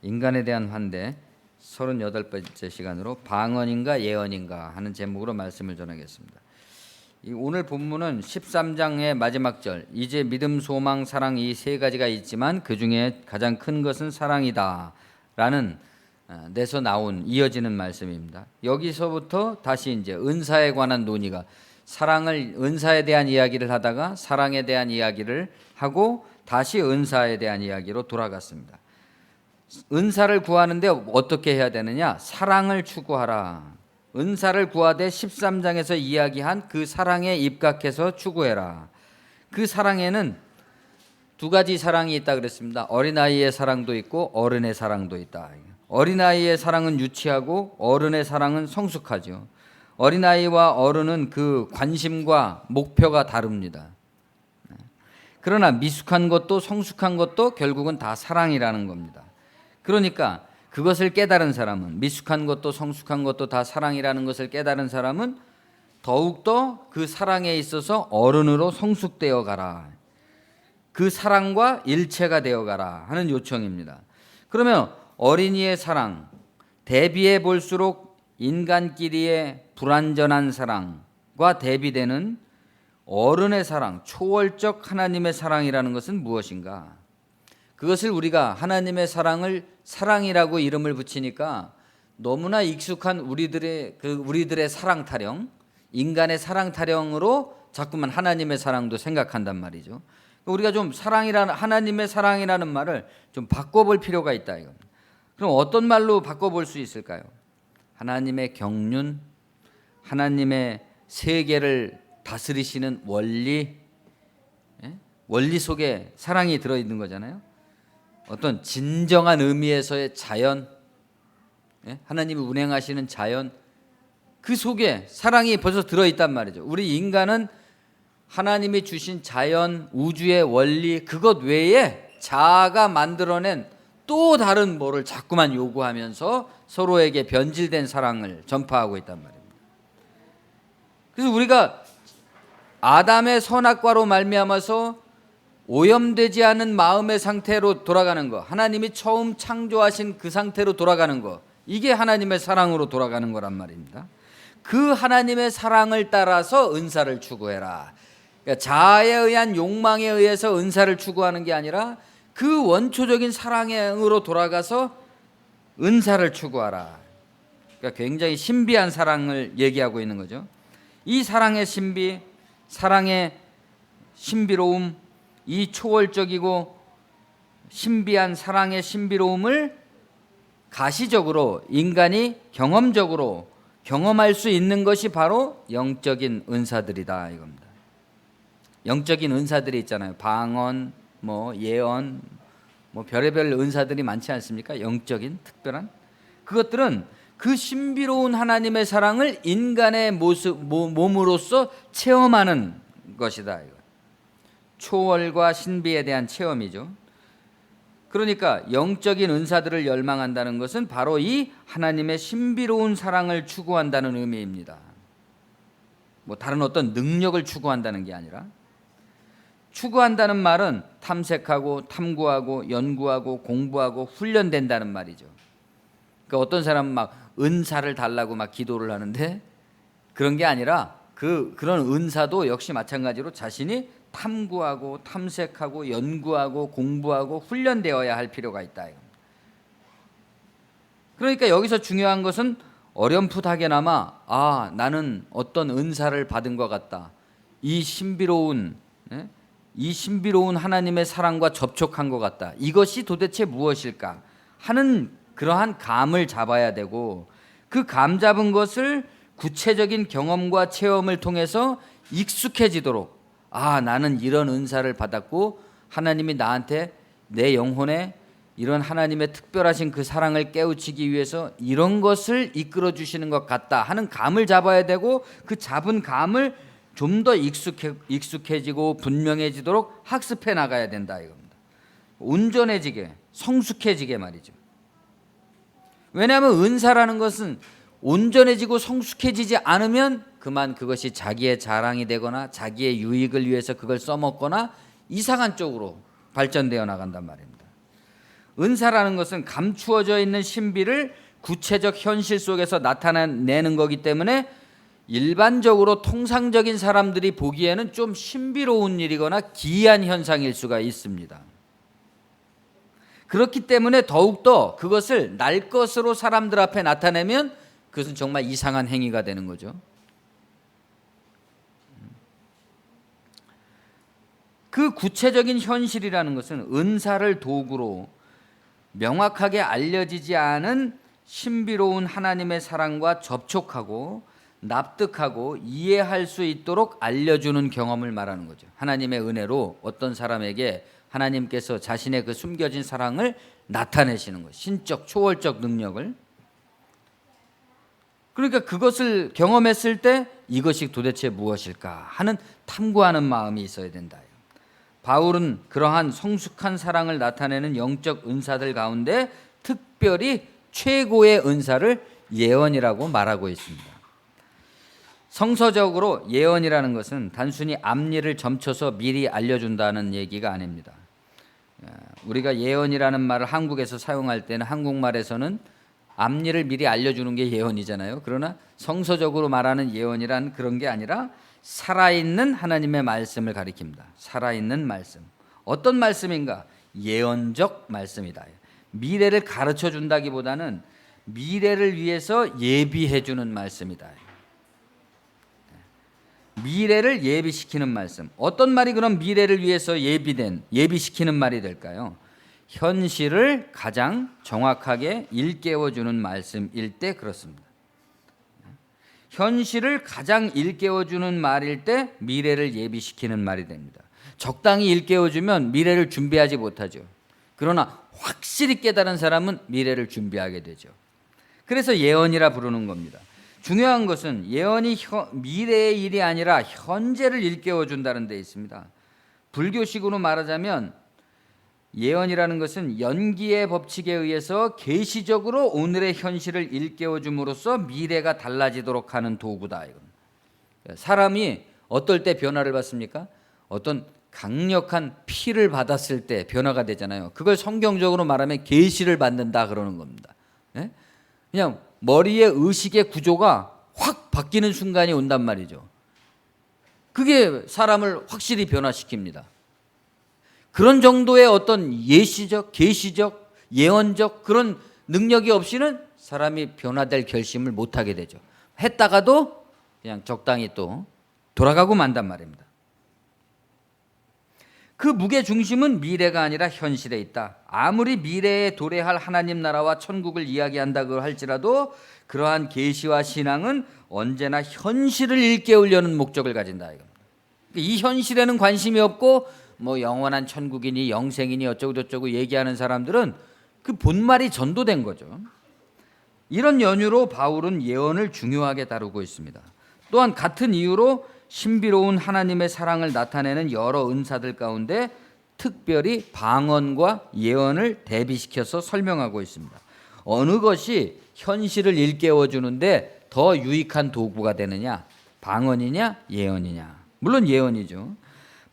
인간에 대한 환대 38번째 시간으로 방언인가 예언인가 하는 제목으로 말씀을 전하겠습니다. 오늘 본문은 13장의 마지막 절, 이제 믿음, 소망, 사랑 이 세 가지가 있지만 그 중에 가장 큰 것은 사랑이다 라는 데서 나온 이어지는 말씀입니다. 여기서부터 다시 이제 은사에 관한 논의가, 은사에 대한 이야기를 하다가 사랑에 대한 이야기를 하고 다시 은사에 대한 이야기로 돌아갔습니다. 은사를 구하는데 어떻게 해야 되느냐? 사랑을 추구하라. 은사를 구하되 13장에서 이야기한 그 사랑에 입각해서 추구해라. 그 사랑에는 두 가지 사랑이 있다 그랬습니다. 어린아이의 사랑도 있고 어른의 사랑도 있다. 어린아이의 사랑은 유치하고 어른의 사랑은 성숙하죠. 어린아이와 어른은 그 관심과 목표가 다릅니다. 그러나 미숙한 것도 성숙한 것도 결국은 다 사랑이라는 겁니다. 그러니까 그것을 깨달은 사람은, 미숙한 것도 성숙한 것도 다 사랑이라는 것을 깨달은 사람은 더욱더 그 사랑에 있어서 어른으로 성숙되어 가라. 그 사랑과 일체가 되어 가라 하는 요청입니다. 그러면 어린이의 사랑, 대비해 볼수록 인간끼리의 불완전한 사랑과 대비되는 어른의 사랑, 초월적 하나님의 사랑이라는 것은 무엇인가? 그것을 우리가 하나님의 사랑을 사랑이라고 이름을 붙이니까 너무나 익숙한 우리들의 사랑 타령, 인간의 사랑 타령으로 자꾸만 하나님의 사랑도 생각한단 말이죠. 우리가 좀 하나님의 사랑이라는 말을 좀 바꿔볼 필요가 있다 이겁니다. 그럼 어떤 말로 바꿔볼 수 있을까요? 하나님의 경륜, 하나님의 세계를 다스리시는 원리, 원리 속에 사랑이 들어있는 거잖아요. 어떤 진정한 의미에서의 자연, 하나님이 운행하시는 자연, 그 속에 사랑이 벌써 들어있단 말이죠. 우리 인간은 하나님이 주신 자연, 우주의 원리, 그것 외에 자아가 만들어낸 또 다른 뭐를 자꾸만 요구하면서 서로에게 변질된 사랑을 전파하고 있단 말입니다. 그래서 우리가 아담의 선악과로 말미암아서 오염되지 않은 마음의 상태로 돌아가는 거, 하나님이 처음 창조하신 그 상태로 돌아가는 거, 이게 하나님의 사랑으로 돌아가는 거란 말입니다. 그 하나님의 사랑을 따라서 은사를 추구해라. 그러니까 자아에 의한 욕망에 의해서 은사를 추구하는 게 아니라 그 원초적인 사랑으로 돌아가서 은사를 추구하라. 그러니까 굉장히 신비한 사랑을 얘기하고 있는 거죠. 이 사랑의 신비, 사랑의 신비로움, 이 초월적이고 신비한 사랑의 신비로움을 가시적으로 인간이 경험적으로 경험할 수 있는 것이 바로 영적인 은사들이다 이겁니다. 영적인 은사들이 있잖아요. 방언, 예언, 별의별 은사들이 많지 않습니까? 영적인 특별한 그것들은 그 신비로운 하나님의 사랑을 인간의 몸으로서 체험하는 것이다. 초월과 신비에 대한 체험이죠. 그러니까 영적인 은사들을 열망한다는 것은 바로 이 하나님의 신비로운 사랑을 추구한다는 의미입니다. 다른 어떤 능력을 추구한다는 게 아니라, 추구한다는 말은 탐색하고 탐구하고 연구하고 공부하고 훈련된다는 말이죠. 그러니까 어떤 사람은 막 은사를 달라고 막 기도를 하는데 그런 게 아니라 그런 은사도 역시 마찬가지로 자신이 탐구하고 탐색하고 연구하고 공부하고 훈련되어야 할 필요가 있다. 그러니까 여기서 중요한 것은 어렴풋하게나마 나는 어떤 은사를 받은 것 같다. 이 신비로운 하나님의 사랑과 접촉한 것 같다. 이것이 도대체 무엇일까 하는 그러한 감을 잡아야 되고, 그 감 잡은 것을 구체적인 경험과 체험을 통해서 익숙해지도록, 나는 이런 은사를 받았고 하나님이 나한테 내 영혼에 이런 하나님의 특별하신 그 사랑을 깨우치기 위해서 이런 것을 이끌어 주시는 것 같다 하는 감을 잡아야 되고, 그 잡은 감을 좀 더 익숙해지고 분명해지도록 학습해 나가야 된다 이겁니다. 온전해지게, 성숙해지게 말이죠. 왜냐하면 은사라는 것은 온전해지고 성숙해지지 않으면 그만 그것이 자기의 자랑이 되거나 자기의 유익을 위해서 그걸 써먹거나 이상한 쪽으로 발전되어 나간단 말입니다. 은사라는 것은 감추어져 있는 신비를 구체적 현실 속에서 나타내는 거기 때문에 일반적으로 통상적인 사람들이 보기에는 좀 신비로운 일이거나 기이한 현상일 수가 있습니다. 그렇기 때문에 더욱더 그것을 날 것으로 사람들 앞에 나타내면 그것은 정말 이상한 행위가 되는 거죠. 그 구체적인 현실이라는 것은 은사를 도구로 명확하게 알려지지 않은 신비로운 하나님의 사랑과 접촉하고 납득하고 이해할 수 있도록 알려주는 경험을 말하는 거죠. 하나님의 은혜로 어떤 사람에게 하나님께서 자신의 그 숨겨진 사랑을 나타내시는 것, 신적 초월적 능력을. 그러니까 그것을 경험했을 때 이것이 도대체 무엇일까 하는 탐구하는 마음이 있어야 된다. 바울은 그러한 성숙한 사랑을 나타내는 영적 은사들 가운데 특별히 최고의 은사를 예언이라고 말하고 있습니다. 성서적으로 예언이라는 것은 단순히 앞일을 점쳐서 미리 알려준다는 얘기가 아닙니다. 우리가 예언이라는 말을 한국에서 사용할 때는 한국말에서는 앞일을 미리 알려주는 게 예언이잖아요. 그러나 성서적으로 말하는 예언이란 그런 게 아니라 살아있는 하나님의 말씀을 가리킵니다. 살아있는 말씀. 어떤 말씀인가? 예언적 말씀이다. 미래를 가르쳐 준다기보다는 미래를 위해서 예비해 주는 말씀이다. 미래를 예비시키는 말씀. 어떤 말이 그럼 미래를 위해서 예비시키는 말이 될까요? 현실을 가장 정확하게 일깨워주는 말씀일 때 그렇습니다. 현실을 가장 일깨워주는 말일 때 미래를 예비시키는 말이 됩니다. 적당히 일깨워주면 미래를 준비하지 못하죠. 그러나 확실히 깨달은 사람은 미래를 준비하게 되죠. 그래서 예언이라 부르는 겁니다. 중요한 것은 예언이 미래의 일이 아니라 현재를 일깨워준다는 데 있습니다. 불교식으로 말하자면 예언이라는 것은 연기의 법칙에 의해서 계시적으로 오늘의 현실을 일깨워줌으로써 미래가 달라지도록 하는 도구다. 사람이 어떨 때 변화를 받습니까? 어떤 강력한 피를 받았을 때 변화가 되잖아요. 그걸 성경적으로 말하면 계시를 받는다 그러는 겁니다. 그냥 머리의 의식의 구조가 확 바뀌는 순간이 온단 말이죠. 그게 사람을 확실히 변화시킵니다. 그런 정도의 어떤 예시적, 계시적, 예언적 그런 능력이 없이는 사람이 변화될 결심을 못하게 되죠. 했다가도 그냥 적당히 또 돌아가고 만단 말입니다. 그 무게 중심은 미래가 아니라 현실에 있다. 아무리 미래에 도래할 하나님 나라와 천국을 이야기한다고 할지라도 그러한 계시와 신앙은 언제나 현실을 일깨우려는 목적을 가진다. 이 현실에는 관심이 없고 뭐 영원한 천국이니 영생이니 어쩌고저쩌고 얘기하는 사람들은 그 본말이 전도된 거죠. 이런 연유로 바울은 예언을 중요하게 다루고 있습니다. 또한 같은 이유로 신비로운 하나님의 사랑을 나타내는 여러 은사들 가운데 특별히 방언과 예언을 대비시켜서 설명하고 있습니다. 어느 것이 현실을 일깨워주는데 더 유익한 도구가 되느냐? 방언이냐? 예언이냐? 물론 예언이죠.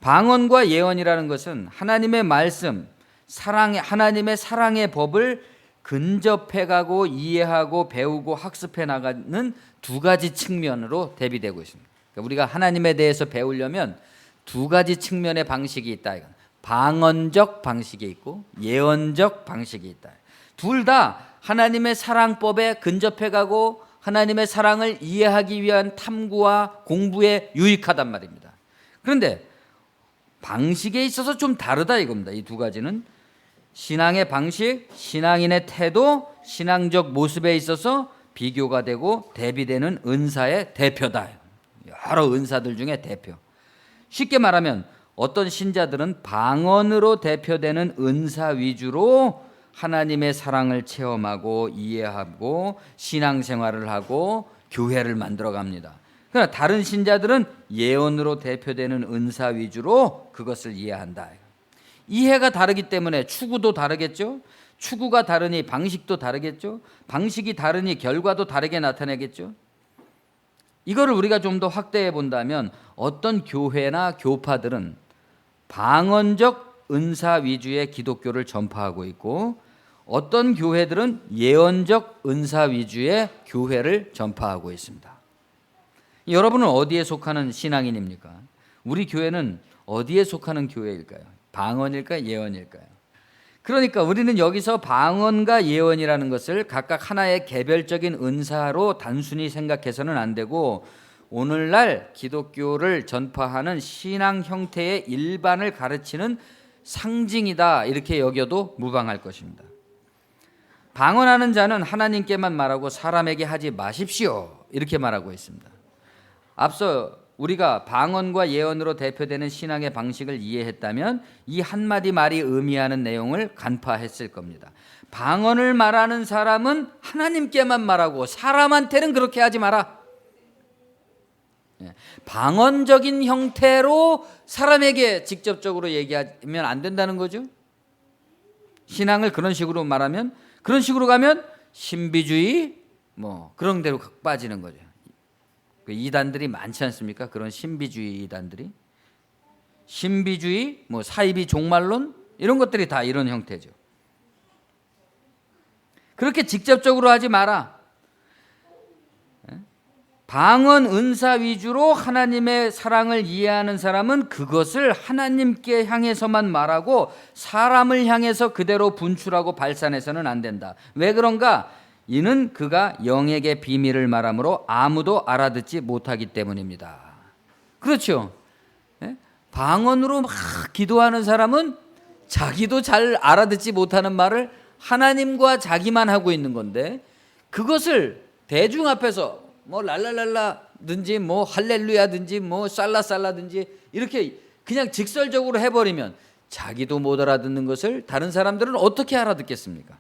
방언과 예언이라는 것은 하나님의 말씀, 하나님의 사랑의 법을 근접해가고 이해하고 배우고 학습해 나가는 두 가지 측면으로 대비되고 있습니다. 그러니까 우리가 하나님에 대해서 배우려면 두 가지 측면의 방식이 있다. 방언적 방식이 있고 예언적 방식이 있다. 둘 다 하나님의 사랑법에 근접해가고 하나님의 사랑을 이해하기 위한 탐구와 공부에 유익하단 말입니다. 그런데 방식에 있어서 좀 다르다 이겁니다. 이 두 가지는 신앙의 방식, 신앙인의 태도, 신앙적 모습에 있어서 비교가 되고 대비되는 은사의 대표다. 여러 은사들 중에 대표. 쉽게 말하면 어떤 신자들은 방언으로 대표되는 은사 위주로 하나님의 사랑을 체험하고 이해하고 신앙생활을 하고 교회를 만들어 갑니다. 그러나 다른 신자들은 예언으로 대표되는 은사 위주로 그것을 이해한다. 이해가 다르기 때문에 추구도 다르겠죠. 추구가 다르니 방식도 다르겠죠. 방식이 다르니 결과도 다르게 나타내겠죠. 이거를 우리가 좀 더 확대해 본다면 어떤 교회나 교파들은 방언적 은사 위주의 기독교를 전파하고 있고 어떤 교회들은 예언적 은사 위주의 교회를 전파하고 있습니다. 여러분은 어디에 속하는 신앙인입니까? 우리 교회는 어디에 속하는 교회일까요? 방언일까요? 예언일까요? 그러니까 우리는 여기서 방언과 예언이라는 것을 각각 하나의 개별적인 은사로 단순히 생각해서는 안 되고, 오늘날 기독교를 전파하는 신앙 형태의 일반을 가르치는 상징이다, 이렇게 여겨도 무방할 것입니다. 방언하는 자는 하나님께만 말하고 사람에게 하지 마십시오, 이렇게 말하고 있습니다. 앞서 우리가 방언과 예언으로 대표되는 신앙의 방식을 이해했다면 이 한마디 말이 의미하는 내용을 간파했을 겁니다. 방언을 말하는 사람은 하나님께만 말하고 사람한테는 그렇게 하지 마라. 방언적인 형태로 사람에게 직접적으로 얘기하면 안 된다는 거죠. 신앙을 그런 식으로 말하면, 그런 식으로 가면 신비주의 그런 데로 빠지는 거죠. 이단들이 많지 않습니까? 그런 신비주의 이단들이, 신비주의, 사이비 종말론, 이런 것들이 다 이런 형태죠. 그렇게 직접적으로 하지 마라. 방언 은사 위주로 하나님의 사랑을 이해하는 사람은 그것을 하나님께 향해서만 말하고 사람을 향해서 그대로 분출하고 발산해서는 안 된다. 왜 그런가? 이는 그가 영에게 비밀을 말하므로 아무도 알아듣지 못하기 때문입니다. 그렇죠? 방언으로 막 기도하는 사람은 자기도 잘 알아듣지 못하는 말을 하나님과 자기만 하고 있는 건데, 그것을 대중 앞에서 랄랄랄라든지 할렐루야든지 살라살라든지 이렇게 그냥 직설적으로 해버리면 자기도 못 알아듣는 것을 다른 사람들은 어떻게 알아듣겠습니까?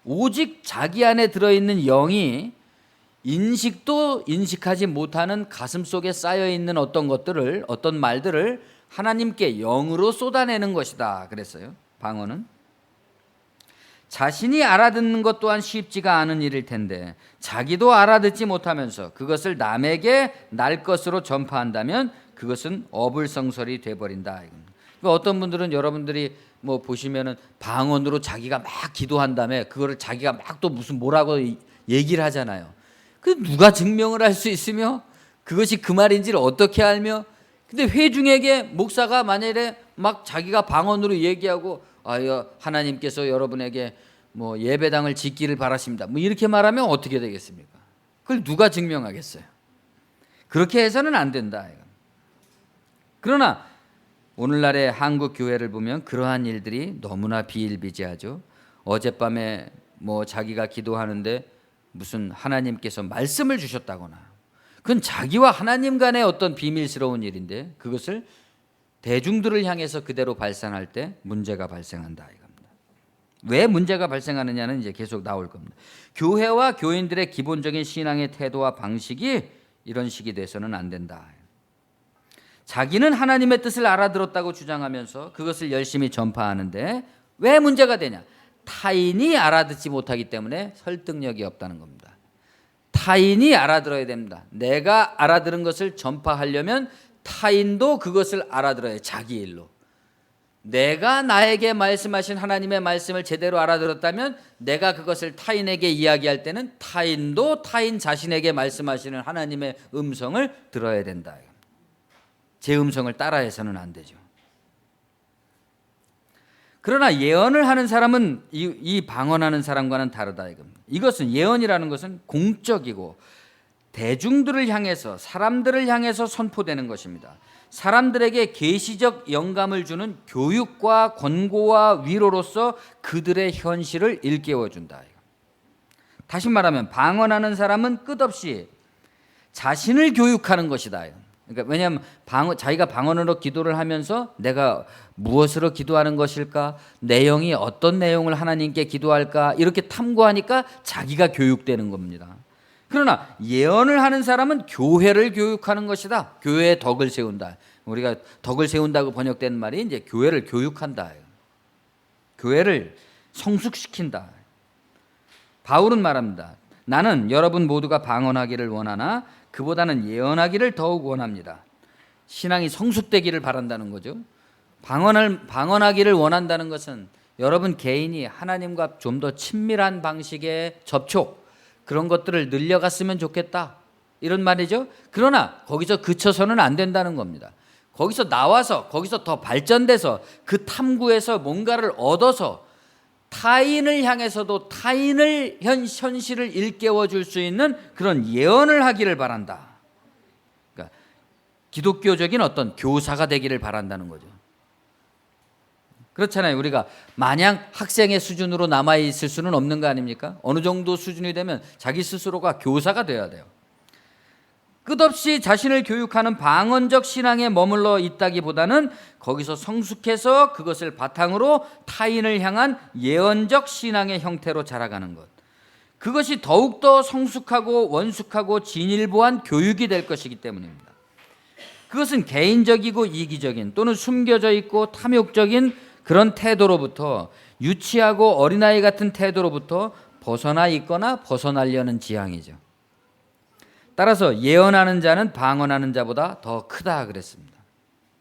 오직 자기 안에 들어있는 영이 인식도 인식하지 못하는 가슴 속에 쌓여있는 어떤 것들을, 어떤 말들을 하나님께 영으로 쏟아내는 것이다 그랬어요. 방언은 자신이 알아듣는 것 또한 쉽지가 않은 일일 텐데 자기도 알아듣지 못하면서 그것을 남에게 날 것으로 전파한다면 그것은 어불성설이 돼버린다. 그러니까 어떤 분들은, 여러분들이 보시면은 방언으로 자기가 막 기도한 다음에 그거를 자기가 막 또 무슨 뭐라고 얘기를 하잖아요. 그 누가 증명을 할 수 있으며 그것이 그 말인지를 어떻게 알며? 근데 회중에게 목사가 만약에 막 자기가 방언으로 얘기하고 하나님께서 여러분에게 예배당을 짓기를 바라십니다, 이렇게 말하면 어떻게 되겠습니까? 그걸 누가 증명하겠어요? 그렇게 해서는 안 된다. 그러나 오늘날의 한국 교회를 보면 그러한 일들이 너무나 비일비재하죠. 어젯밤에 자기가 기도하는데 무슨 하나님께서 말씀을 주셨다거나, 그건 자기와 하나님 간의 어떤 비밀스러운 일인데 그것을 대중들을 향해서 그대로 발산할 때 문제가 발생한다 이겁니다. 왜 문제가 발생하느냐는 이제 계속 나올 겁니다. 교회와 교인들의 기본적인 신앙의 태도와 방식이 이런 식이 돼서는 안 된다. 자기는 하나님의 뜻을 알아들었다고 주장하면서 그것을 열심히 전파하는데 왜 문제가 되냐? 타인이 알아듣지 못하기 때문에 설득력이 없다는 겁니다. 타인이 알아들어야 됩니다. 내가 알아들은 것을 전파하려면 타인도 그것을 알아들어야 자기 일로. 내가 나에게 말씀하신 하나님의 말씀을 제대로 알아들었다면 내가 그것을 타인에게 이야기할 때는 타인도 타인 자신에게 말씀하시는 하나님의 음성을 들어야 된다. 제 음성을 따라해서는 안 되죠. 그러나 예언을 하는 사람은 이 방언하는 사람과는 다르다 이겁니다. 이것은, 예언이라는 것은 공적이고 대중들을 향해서, 사람들을 향해서 선포되는 것입니다. 사람들에게 계시적 영감을 주는 교육과 권고와 위로로서 그들의 현실을 일깨워준다. 다시 말하면 방언하는 사람은 끝없이 자신을 교육하는 것이다. 그러니까 왜냐하면 자기가 방언으로 기도를 하면서 내가 무엇으로 기도하는 것일까, 내용이 어떤 내용을 하나님께 기도할까, 이렇게 탐구하니까 자기가 교육되는 겁니다. 그러나 예언을 하는 사람은 교회를 교육하는 것이다. 교회의 덕을 세운다. 우리가 덕을 세운다고 번역된 말이 이제 교회를 교육한다. 교회를 성숙시킨다. 바울은 말합니다. 나는 여러분 모두가 방언하기를 원하나 그보다는 예언하기를 더욱 원합니다. 신앙이 성숙되기를 바란다는 거죠. 방언하기를 원한다는 것은 여러분 개인이 하나님과 좀 더 친밀한 방식의 접촉, 그런 것들을 늘려갔으면 좋겠다, 이런 말이죠. 그러나 거기서 그쳐서는 안 된다는 겁니다. 거기서 나와서 거기서 더 발전돼서 그 탐구에서 뭔가를 얻어서 타인을 향해서도 타인을 현실을 일깨워 줄 수 있는 그런 예언을 하기를 바란다. 그러니까 기독교적인 어떤 교사가 되기를 바란다는 거죠. 그렇잖아요. 우리가 마냥 학생의 수준으로 남아 있을 수는 없는 거 아닙니까? 어느 정도 수준이 되면 자기 스스로가 교사가 돼야 돼요. 끝없이 자신을 교육하는 방언적 신앙에 머물러 있다기보다는 거기서 성숙해서 그것을 바탕으로 타인을 향한 예언적 신앙의 형태로 자라가는 것, 그것이 더욱더 성숙하고 원숙하고 진일보한 교육이 될 것이기 때문입니다. 그것은 개인적이고 이기적인 또는 숨겨져 있고 탐욕적인 그런 태도로부터, 유치하고 어린아이 같은 태도로부터 벗어나 있거나 벗어나려는 지향이죠. 따라서 예언하는 자는 방언하는 자보다 더 크다 그랬습니다.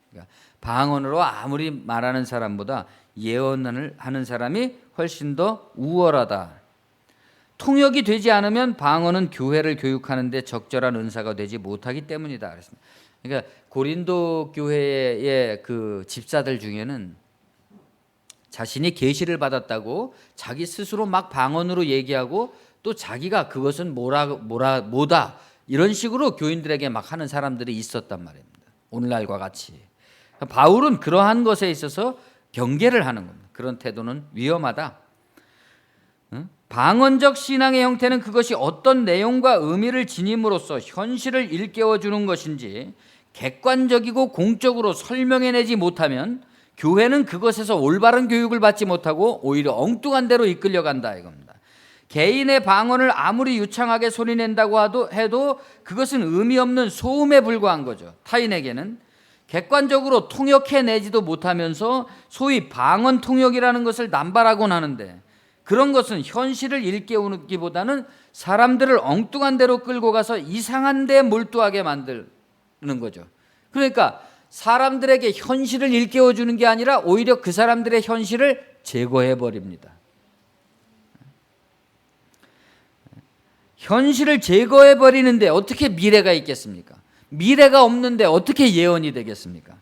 그러니까 방언으로 아무리 말하는 사람보다 예언을 하는 사람이 훨씬 더 우월하다. 통역이 되지 않으면 방언은 교회를 교육하는 데 적절한 은사가 되지 못하기 때문이다 그랬습니다. 그러니까 고린도 교회의 그 집사들 중에는 자신이 계시를 받았다고 자기 스스로 막 방언으로 얘기하고 또 자기가 그것은 뭐다 이런 식으로 교인들에게 막 하는 사람들이 있었단 말입니다. 오늘날과 같이. 바울은 그러한 것에 있어서 경계를 하는 겁니다. 그런 태도는 위험하다. 방언적 신앙의 형태는 그것이 어떤 내용과 의미를 지님으로써 현실을 일깨워 주는 것인지 객관적이고 공적으로 설명해내지 못하면 교회는 그것에서 올바른 교육을 받지 못하고 오히려 엉뚱한 데로 이끌려간다 이겁니다. 개인의 방언을 아무리 유창하게 소리낸다고 해도 그것은 의미 없는 소음에 불과한 거죠. 타인에게는 객관적으로 통역해내지도 못하면서 소위 방언 통역이라는 것을 남발하곤 하는데, 그런 것은 현실을 일깨우기보다는 사람들을 엉뚱한 데로 끌고 가서 이상한 데 몰두하게 만드는 거죠. 그러니까 사람들에게 현실을 일깨워 주는 게 아니라 오히려 그 사람들의 현실을 제거해 버립니다. 현실을 제거해 버리는데 어떻게 미래가 있겠습니까? 미래가 없는데 어떻게 예언이 되겠습니까?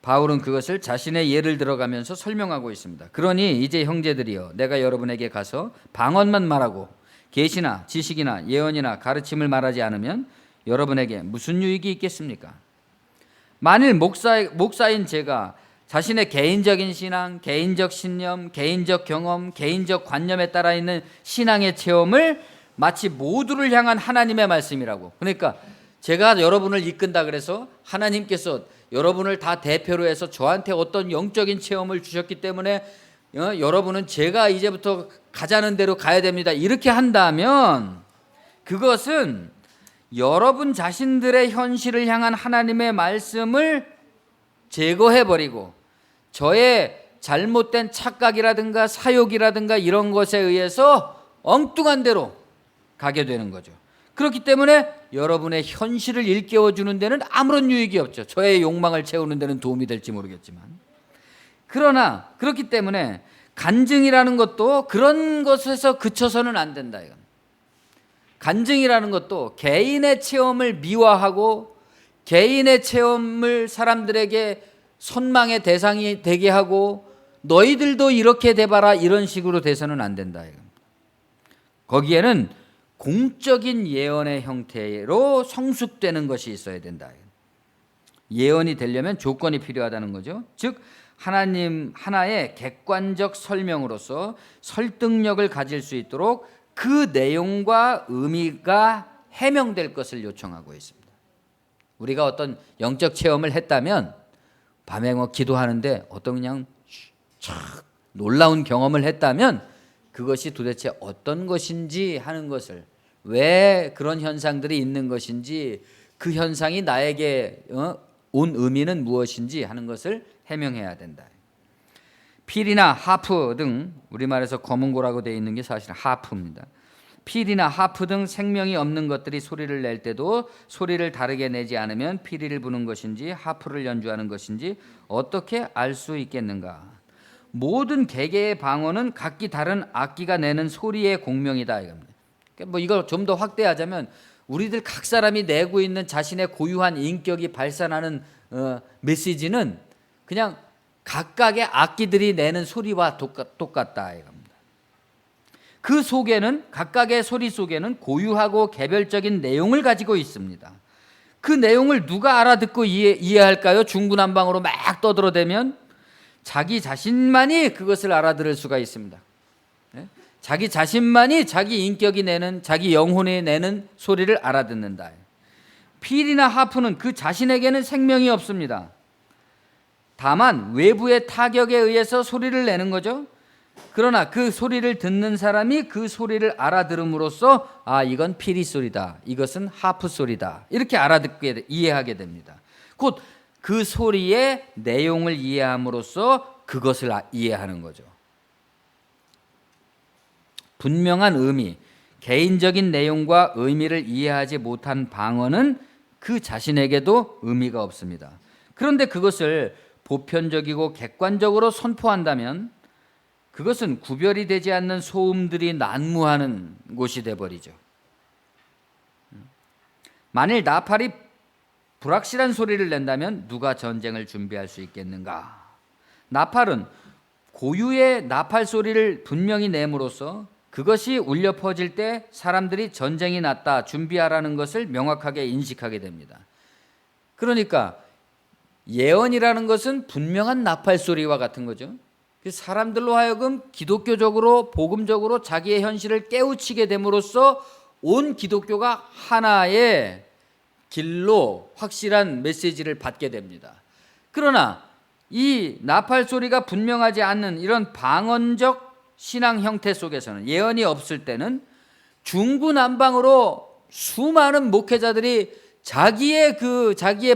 바울은 그것을 자신의 예를 들어가면서 설명하고 있습니다. 그러니 이제 형제들이여, 내가 여러분에게 가서 방언만 말하고 계시나 지식이나 예언이나 가르침을 말하지 않으면 여러분에게 무슨 유익이 있겠습니까? 만일 목사인 제가 자신의 개인적인 신앙, 개인적 신념, 개인적 경험, 개인적 관념에 따라 있는 신앙의 체험을 마치 모두를 향한 하나님의 말씀이라고, 그러니까 제가 여러분을 이끈다 그래서 하나님께서 여러분을 다 대표로 해서 저한테 어떤 영적인 체험을 주셨기 때문에 여러분은 제가 이제부터 가자는 대로 가야 됩니다, 이렇게 한다면 그것은 여러분 자신들의 현실을 향한 하나님의 말씀을 제거해버리고 저의 잘못된 착각이라든가 사욕이라든가 이런 것에 의해서 엉뚱한 대로 가게 되는 거죠. 그렇기 때문에 여러분의 현실을 일깨워주는 데는 아무런 유익이 없죠. 저의 욕망을 채우는 데는 도움이 될지 모르겠지만. 그러나 그렇기 때문에 간증이라는 것도 그런 것에서 그쳐서는 안 된다. 이건. 간증이라는 것도 개인의 체험을 미화하고 개인의 체험을 사람들에게 선망의 대상이 되게 하고 너희들도 이렇게 돼봐라 이런 식으로 돼서는 안 된다. 거기에는 공적인 예언의 형태로 성숙되는 것이 있어야 된다. 예언이 되려면 조건이 필요하다는 거죠. 즉 하나님 하나의 객관적 설명으로서 설득력을 가질 수 있도록 그 내용과 의미가 해명될 것을 요청하고 있습니다. 우리가 어떤 영적 체험을 했다면 밤에 기도하는데 어떤 그냥 촥 놀라운 경험을 했다면 그것이 도대체 어떤 것인지 하는 것을, 왜 그런 현상들이 있는 것인지, 그 현상이 나에게 온 의미는 무엇인지 하는 것을 해명해야 된다. 필이나 하프 등, 우리말에서 검은고라고 되어 있는 게 사실 하프입니다. 필이나 하프 등 생명이 없는 것들이 소리를 낼 때도 소리를 다르게 내지 않으면 피리를 부는 것인지 하프를 연주하는 것인지 어떻게 알 수 있겠는가? 모든 개개의 방언은 각기 다른 악기가 내는 소리의 공명이다 이겁니다. 뭐 이걸 좀 더 확대하자면 우리들 각 사람이 내고 있는 자신의 고유한 인격이 발산하는 메시지는 그냥 각각의 악기들이 내는 소리와 똑같다 이겁니다. 그 속에는 각각의 소리 속에는 고유하고 개별적인 내용을 가지고 있습니다. 그 내용을 누가 알아듣고 이해할까요? 중구난방으로 막 떠들어대면 자기 자신만이 그것을 알아들을 수가 있습니다. 자기 자신만이 자기 인격이 내는, 자기 영혼이 내는 소리를 알아듣는다. 필이나 하프는 그 자신에게는 생명이 없습니다. 다만 외부의 타격에 의해서 소리를 내는 거죠. 그러나 그 소리를 듣는 사람이 그 소리를 알아들음으로써 아, 이건 피리 소리다, 이것은 하프 소리다, 이렇게 알아듣게 이해하게 됩니다. 곧 그 소리의 내용을 이해함으로써 그것을 이해하는 거죠. 분명한 의미, 개인적인 내용과 의미를 이해하지 못한 방언은 그 자신에게도 의미가 없습니다. 그런데 그것을 보편적이고 객관적으로 선포한다면 그것은 구별이 되지 않는 소음들이 난무하는 곳이 되어버리죠. 만일 나팔이 불확실한 소리를 낸다면 누가 전쟁을 준비할 수 있겠는가? 나팔은 고유의 나팔 소리를 분명히 내므로써 그것이 울려 퍼질 때 사람들이 전쟁이 났다, 준비하라는 것을 명확하게 인식하게 됩니다. 그러니까 예언이라는 것은 분명한 나팔 소리와 같은 거죠. 사람들로 하여금 기독교적으로 복음적으로 자기의 현실을 깨우치게 됨으로써 온 기독교가 하나의 길로 확실한 메시지를 받게 됩니다. 그러나 이 나팔 소리가 분명하지 않는 이런 방언적 신앙 형태 속에서는, 예언이 없을 때는 중구난방으로 수많은 목회자들이 자기의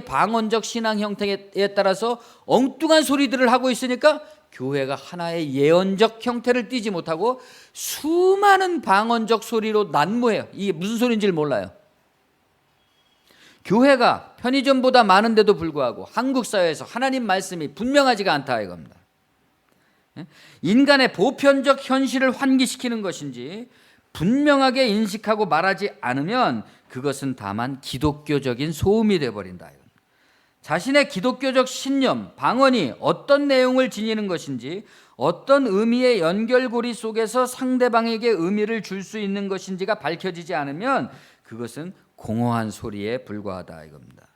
방언적 신앙 형태에 따라서 엉뚱한 소리들을 하고 있으니까 교회가 하나의 예언적 형태를 띠지 못하고 수많은 방언적 소리로 난무해요. 이게 무슨 소리인지를 몰라요. 교회가 편의점보다 많은데도 불구하고 한국 사회에서 하나님 말씀이 분명하지가 않다 이겁니다. 인간의 보편적 현실을 환기시키는 것인지 분명하게 인식하고 말하지 않으면 그것은 다만 기독교적인 소음이 되어버린다. 자신의 기독교적 신념, 방언이 어떤 내용을 지니는 것인지, 어떤 의미의 연결고리 속에서 상대방에게 의미를 줄 수 있는 것인지가 밝혀지지 않으면 그것은 공허한 소리에 불과하다 이겁니다.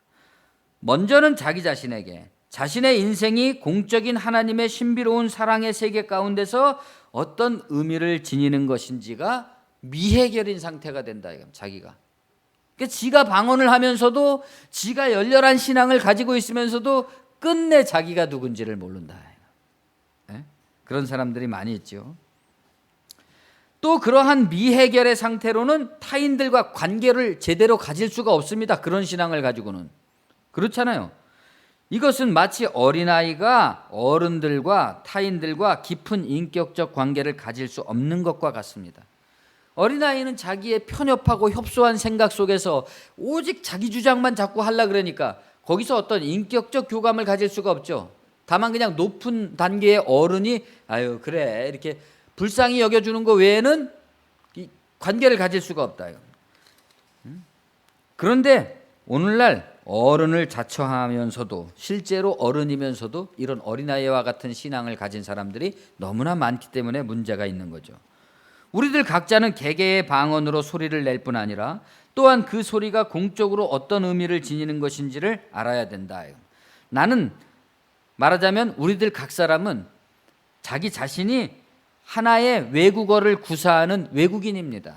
먼저는 자기 자신에게 자신의 인생이 공적인 하나님의 신비로운 사랑의 세계 가운데서 어떤 의미를 지니는 것인지가 미해결인 상태가 된다 이겁니다. 자기가. 그러니까 지가 방언을 하면서도 지가 열렬한 신앙을 가지고 있으면서도 끝내 자기가 누군지를 모른다. 네? 그런 사람들이 많이 있죠. 또 그러한 미해결의 상태로는 타인들과 관계를 제대로 가질 수가 없습니다. 그런 신앙을 가지고는. 그렇잖아요. 이것은 마치 어린아이가 어른들과 타인들과 깊은 인격적 관계를 가질 수 없는 것과 같습니다. 어린아이는 자기의 편협하고 협소한 생각 속에서 오직 자기 주장만 자꾸 하려고 그러니까 거기서 어떤 인격적 교감을 가질 수가 없죠. 다만 그냥 높은 단계의 어른이 아유 그래 이렇게 불쌍히 여겨주는 것 외에는 이 관계를 가질 수가 없다. 그런데 오늘날 어른을 자처하면서도 실제로 어른이면서도 이런 어린아이와 같은 신앙을 가진 사람들이 너무나 많기 때문에 문제가 있는 거죠. 우리들 각자는 개개의 방언으로 소리를 낼 뿐 아니라 또한 그 소리가 공적으로 어떤 의미를 지니는 것인지를 알아야 된다. 나는 말하자면 우리들 각 사람은 자기 자신이 하나의 외국어를 구사하는 외국인입니다.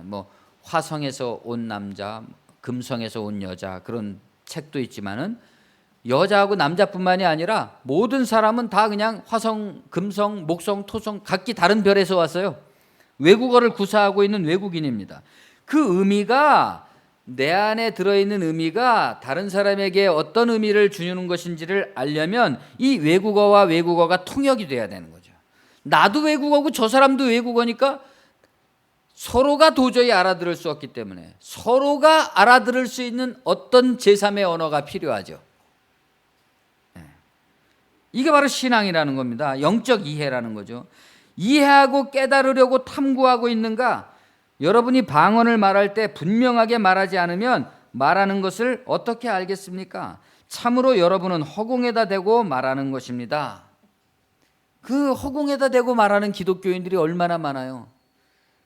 뭐 화성에서 온 남자, 금성에서 온 여자 그런 책도 있지만은 여자하고 남자뿐만이 아니라 모든 사람은 다 그냥 화성, 금성, 목성, 토성 각기 다른 별에서 왔어요. 외국어를 구사하고 있는 외국인입니다. 그 의미가 내 안에 들어있는 의미가 다른 사람에게 어떤 의미를 주는 것인지를 알려면 이 외국어와 외국어가 통역이 돼야 되는 거죠. 나도 외국어고 저 사람도 외국어니까 서로가 도저히 알아들을 수 없기 때문에 서로가 알아들을 수 있는 어떤 제3의 언어가 필요하죠. 이게 바로 신앙이라는 겁니다. 영적 이해라는 거죠. 이해하고 깨달으려고 탐구하고 있는가? 여러분이 방언을 말할 때 분명하게 말하지 않으면 말하는 것을 어떻게 알겠습니까? 참으로 여러분은 허공에다 대고 말하는 것입니다. 그 허공에다 대고 말하는 기독교인들이 얼마나 많아요.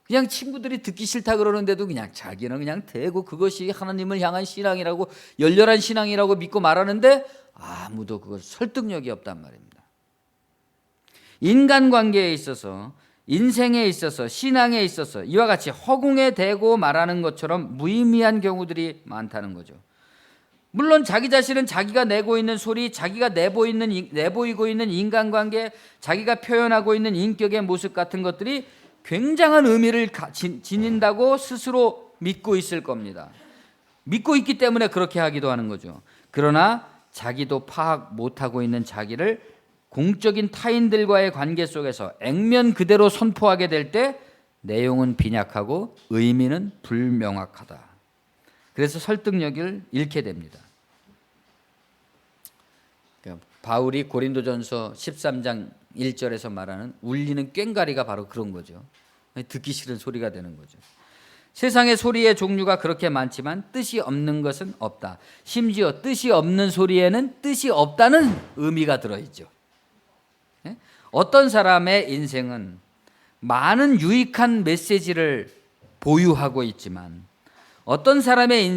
그냥 친구들이 듣기 싫다 그러는데도 그냥 자기는 그냥 대고 그것이 하나님을 향한 신앙이라고, 열렬한 신앙이라고 믿고 말하는데 아무도 그걸 설득력이 없단 말입니다. 인간관계에 있어서, 인생에 있어서, 신앙에 있어서 이와 같이 허공에 대고 말하는 것처럼 무의미한 경우들이 많다는 거죠. 물론 자기 자신은 자기가 내고 있는 소리, 자기가 내보이고 있는 인간관계, 자기가 표현하고 있는 인격의 모습 같은 것들이 굉장한 의미를 지닌다고 스스로 믿고 있을 겁니다. 믿고 있기 때문에 그렇게 하기도 하는 거죠. 그러나 자기도 파악 못하고 있는 자기를 공적인 타인들과의 관계 속에서 액면 그대로 선포하게 될 때 내용은 빈약하고 의미는 불명확하다. 그래서 설득력을 잃게 됩니다. 그러니까 바울이 고린도전서 13장 1절에서 말하는 울리는 꽹과리가 바로 그런 거죠. 듣기 싫은 소리가 되는 거죠. 세상의 소리의 종류가 그렇게 많지만 뜻이 없는 것은 없다. 심지어 뜻이 없는 소리에는 뜻이 없다는 의미가 들어있죠. 어떤 사람의 인생은 많은 유익한 메시지를 보유하고 있지만 어떤 사람의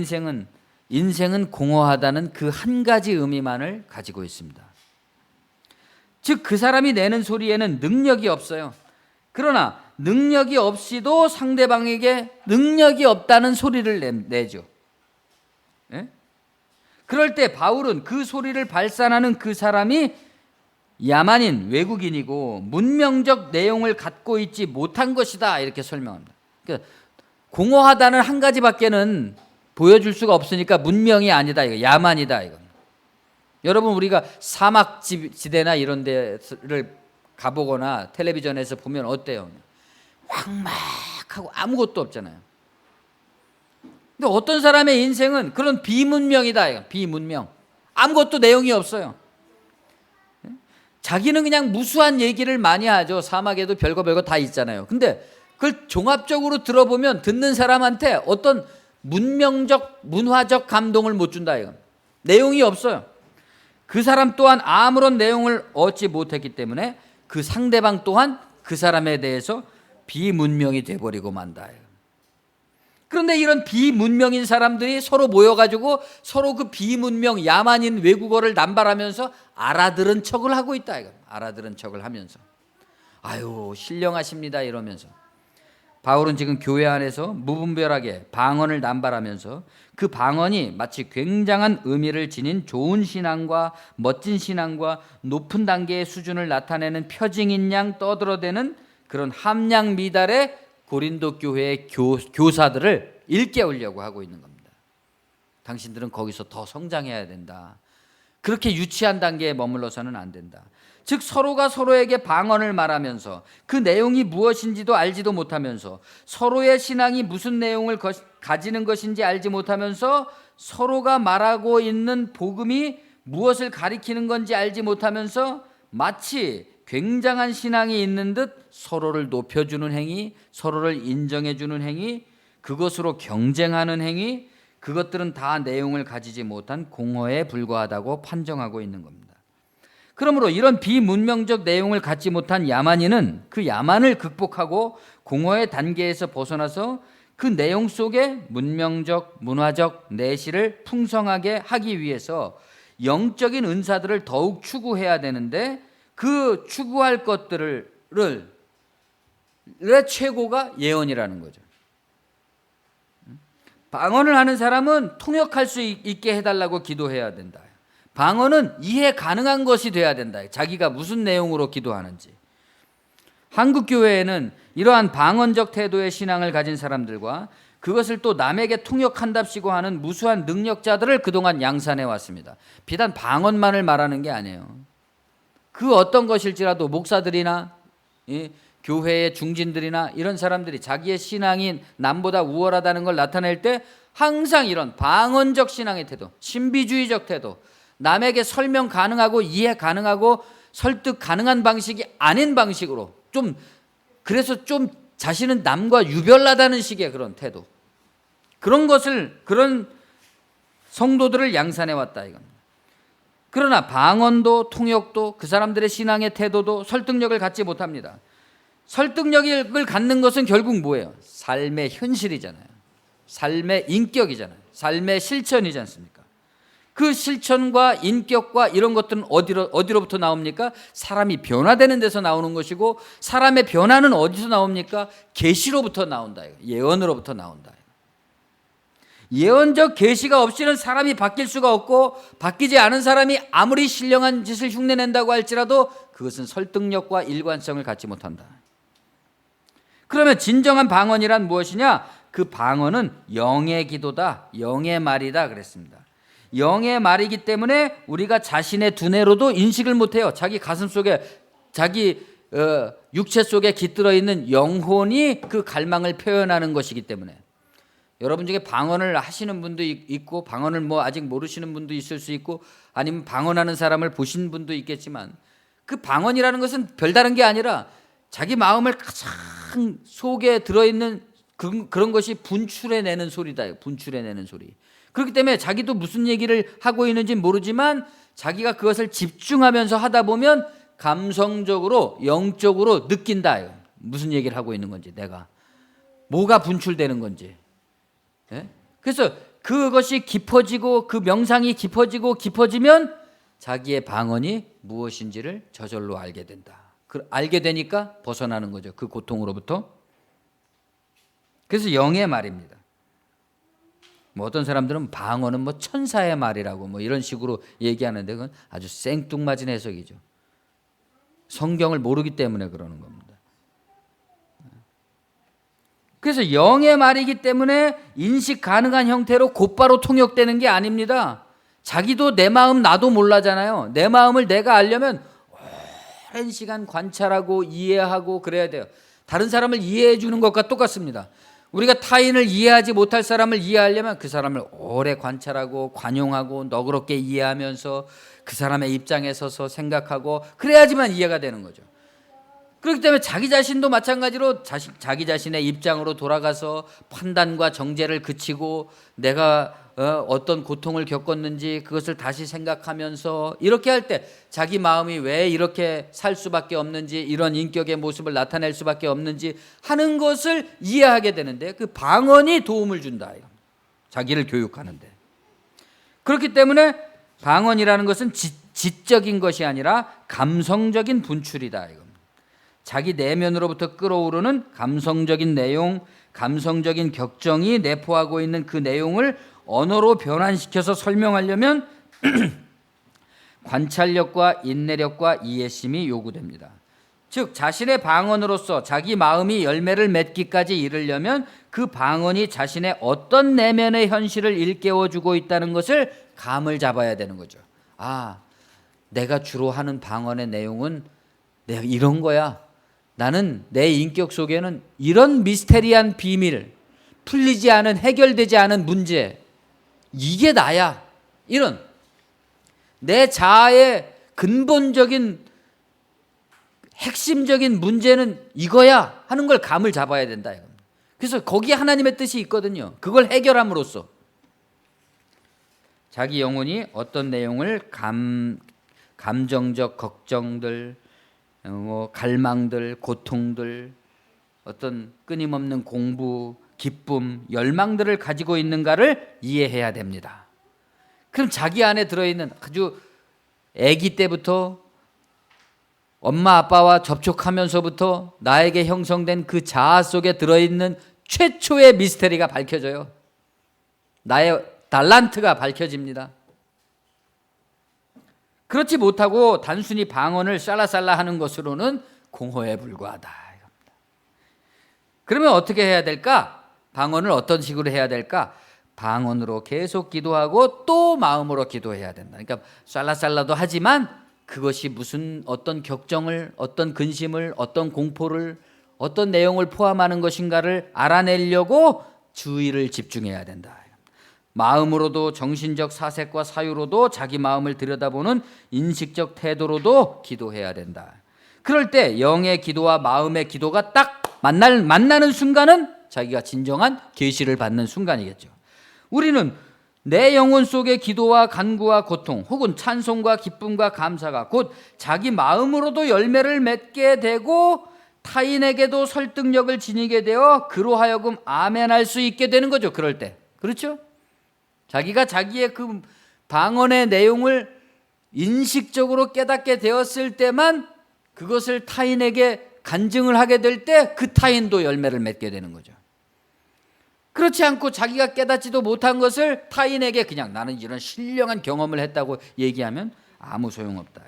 인생은 공허하다는 그 한 가지 의미만을 가지고 있습니다. 즉 그 사람이 내는 소리에는 능력이 없어요. 그러나 능력이 없이도 상대방에게 능력이 없다는 소리를 내죠. 예? 그럴 때 바울은 그 소리를 발산하는 그 사람이 야만인, 외국인이고 문명적 내용을 갖고 있지 못한 것이다, 이렇게 설명합니다. 그러니까 공허하다는 한 가지밖에는 보여줄 수가 없으니까 문명이 아니다, 이거 야만이다, 이거. 여러분, 우리가 사막 지대나 이런 데를 가보거나 텔레비전에서 보면 어때요? 황막하고 아무것도 없잖아요. 근데 어떤 사람의 인생은 그런 비문명이다, 이거. 비문명. 아무것도 내용이 없어요. 자기는 그냥 무수한 얘기를 많이 하죠. 사막에도 별거 다 있잖아요. 근데 그걸 종합적으로 들어보면 듣는 사람한테 어떤 문명적, 문화적 감동을 못 준다, 이거. 내용이 없어요. 그 사람 또한 아무런 내용을 얻지 못했기 때문에 그 상대방 또한 그 사람에 대해서 비문명이 돼버리고 만다. 그런데 이런 비문명인 사람들이 서로 모여가지고 서로 그 비문명 야만인 외국어를 남발하면서 알아들은 척을 하고 있다, 이거. 알아들은 척을 하면서 아유 신령하십니다 이러면서 바울은 지금 교회 안에서 무분별하게 방언을 남발하면서 그 방언이 마치 굉장한 의미를 지닌 좋은 신앙과 멋진 신앙과 높은 단계의 수준을 나타내는 표징인 양 떠들어대는 그런 함량 미달의 고린도 교회의 교사들을 일깨우려고 하고 있는 겁니다. 당신들은 거기서 더 성장해야 된다. 그렇게 유치한 단계에 머물러서는 안 된다. 즉 서로가 서로에게 방언을 말하면서 그 내용이 무엇인지도 알지도 못하면서 서로의 신앙이 무슨 내용을 가지는 것인지 알지 못하면서 서로가 말하고 있는 복음이 무엇을 가리키는 건지 알지 못하면서 마치 굉장한 신앙이 있는 듯 서로를 높여주는 행위, 서로를 인정해주는 행위, 그것으로 경쟁하는 행위, 그것들은 다 내용을 가지지 못한 공허에 불과하다고 판정하고 있는 겁니다. 그러므로 이런 비문명적 내용을 갖지 못한 야만인은 그 야만을 극복하고 공허의 단계에서 벗어나서 그 내용 속에 문명적, 문화적 내실을 풍성하게 하기 위해서 영적인 은사들을 더욱 추구해야 되는데 그 추구할 것들의 최고가 예언이라는 거죠. 방언을 하는 사람은 통역할 수 있게 해달라고 기도해야 된다. 방언은 이해 가능한 것이 돼야 된다. 자기가 무슨 내용으로 기도하는지. 한국 교회에는 이러한 방언적 태도의 신앙을 가진 사람들과 그것을 또 남에게 통역한답시고 하는 무수한 능력자들을 그동안 양산해 왔습니다. 비단 방언만을 말하는 게 아니에요. 그 어떤 것일지라도 목사들이나 교회의 중진들이나 이런 사람들이 자기의 신앙이 남보다 우월하다는 걸 나타낼 때 항상 이런 방언적 신앙의 태도, 신비주의적 태도, 남에게 설명 가능하고 이해 가능하고 설득 가능한 방식이 아닌 방식으로 그래서 좀 자신은 남과 유별나다는 식의 그런 태도, 그런 성도들을 양산해 왔다 이겁니다. 그러나 방언도 통역도 그 사람들의 신앙의 태도도 설득력을 갖지 못합니다. 설득력을 갖는 것은 결국 뭐예요? 삶의 현실이잖아요. 삶의 인격이잖아요. 삶의 실천이지 않습니까? 그 실천과 인격과 이런 것들은 어디로부터 나옵니까? 사람이 변화되는 데서 나오는 것이고, 사람의 변화는 어디서 나옵니까? 계시로부터 나온다. 예언으로부터 나온다. 예언적 계시가 없이는 사람이 바뀔 수가 없고, 바뀌지 않은 사람이 아무리 신령한 짓을 흉내낸다고 할지라도 그것은 설득력과 일관성을 갖지 못한다. 그러면 진정한 방언이란 무엇이냐? 그 방언은 영의 기도다, 영의 말이다 그랬습니다. 영의 말이기 때문에 우리가 자신의 두뇌로도 인식을 못해요. 자기 가슴 속에, 자기 육체 속에 깃들어 있는 영혼이 그 갈망을 표현하는 것이기 때문에. 여러분 중에 방언을 하시는 분도 있고, 방언을 아직 모르시는 분도 있을 수 있고, 아니면 방언하는 사람을 보신 분도 있겠지만, 그 방언이라는 것은 별다른 게 아니라 자기 마음을 가장 속에 들어있는 그런 것이 분출해내는 소리다. 분출해내는 소리. 그렇기 때문에 자기도 무슨 얘기를 하고 있는지 모르지만 자기가 그것을 집중하면서 하다 보면 감성적으로, 영적으로 느낀다. 무슨 얘기를 하고 있는 건지, 내가 뭐가 분출되는 건지. 그래서 그것이 깊어지고, 그 명상이 깊어지면 자기의 방언이 무엇인지를 저절로 알게 된다. 알게 되니까 벗어나는 거죠, 그 고통으로부터. 그래서 영의 말입니다. 어떤 사람들은 방언은 천사의 말이라고 이런 식으로 얘기하는데, 그건 아주 생뚱맞은 해석이죠. 성경을 모르기 때문에 그러는 겁니다. 그래서 영의 말이기 때문에 인식 가능한 형태로 곧바로 통역되는 게 아닙니다. 자기도 내 마음 나도 몰라잖아요. 내 마음을 내가 알려면 오랜 시간 관찰하고 이해하고 그래야 돼요. 다른 사람을 이해해 주는 것과 똑같습니다. 우리가 타인을 이해하지 못할 사람을 이해하려면 그 사람을 오래 관찰하고 관용하고 너그럽게 이해하면서 그 사람의 입장에 서서 생각하고 그래야지만 이해가 되는 거죠. 그렇기 때문에 자기 자신도 마찬가지로 자기 자신의 입장으로 돌아가서 판단과 정죄를 그치고 내가 어떤 고통을 겪었는지 그것을 다시 생각하면서 이렇게 할 때 자기 마음이 왜 이렇게 살 수밖에 없는지, 이런 인격의 모습을 나타낼 수밖에 없는지 하는 것을 이해하게 되는데, 그 방언이 도움을 준다. 자기를 교육하는데. 그렇기 때문에 방언이라는 것은 지적인 것이 아니라 감성적인 분출이다. 자기 내면으로부터 끌어오르는 감성적인 내용, 감성적인 격정이 내포하고 있는 그 내용을 언어로 변환시켜서 설명하려면 관찰력과 인내력과 이해심이 요구됩니다. 즉 자신의 방언으로서 자기 마음이 열매를 맺기까지 이르려면 그 방언이 자신의 어떤 내면의 현실을 일깨워주고 있다는 것을 감을 잡아야 되는 거죠. 내가 주로 하는 방언의 내용은 내가 이런 거야. 나는 내 인격 속에는 이런 미스테리한 비밀, 풀리지 않은, 해결되지 않은 문제, 이게 나야. 이런 내 자아의 근본적인 핵심적인 문제는 이거야 하는 걸 감을 잡아야 된다. 그래서 거기에 하나님의 뜻이 있거든요. 그걸 해결함으로써 자기 영혼이 어떤 내용을 감정적 걱정들, 갈망들, 고통들, 어떤 끊임없는 공부, 기쁨, 열망들을 가지고 있는가를 이해해야 됩니다. 그럼 자기 안에 들어있는 아주 아기 때부터 엄마 아빠와 접촉하면서부터 나에게 형성된 그 자아 속에 들어있는 최초의 미스테리가 밝혀져요. 나의 달란트가 밝혀집니다. 그렇지 못하고 단순히 방언을 쌀라쌀라 하는 것으로는 공허에 불과하다. 그러면 어떻게 해야 될까? 방언을 어떤 식으로 해야 될까? 방언으로 계속 기도하고 또 마음으로 기도해야 된다. 그러니까 쌀라쌀라도 하지만 그것이 무슨 어떤 격정을, 어떤 근심을, 어떤 공포를 어떤 내용을 포함하는 것인가를 알아내려고 주의를 집중해야 된다. 마음으로도 정신적 사색과 사유로도 자기 마음을 들여다보는 인식적 태도로도 기도해야 된다. 그럴 때 영의 기도와 마음의 기도가 딱 만나는 순간은 자기가 진정한 계시를 받는 순간이겠죠. 우리는 내 영혼 속의 기도와 간구와 고통 혹은 찬송과 기쁨과 감사가 곧 자기 마음으로도 열매를 맺게 되고 타인에게도 설득력을 지니게 되어 그로 하여금 아멘할 수 있게 되는 거죠. 그럴 때. 그렇죠? 자기가 자기의 그 방언의 내용을 인식적으로 깨닫게 되었을 때만 그것을 타인에게 간증을 하게 될 때 그 타인도 열매를 맺게 되는 거죠. 그렇지 않고 자기가 깨닫지도 못한 것을 타인에게 그냥 나는 이런 신령한 경험을 했다고 얘기하면 아무 소용없다.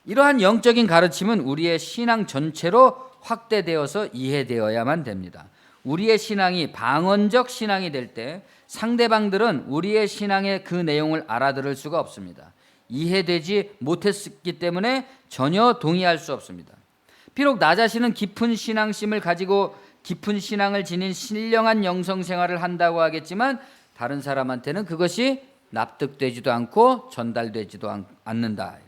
이러한 영적인 가르침은 우리의 신앙 전체로 확대되어서 이해되어야만 됩니다. 우리의 신앙이 방언적 신앙이 될 때 상대방들은 우리의 신앙의 그 내용을 알아들을 수가 없습니다. 이해되지 못했기 때문에 전혀 동의할 수 없습니다. 비록 나 자신은 깊은 신앙심을 가지고 깊은 신앙을 지닌 신령한 영성 생활을 한다고 하겠지만 다른 사람한테는 그것이 납득되지도 않고 전달되지도 않는다.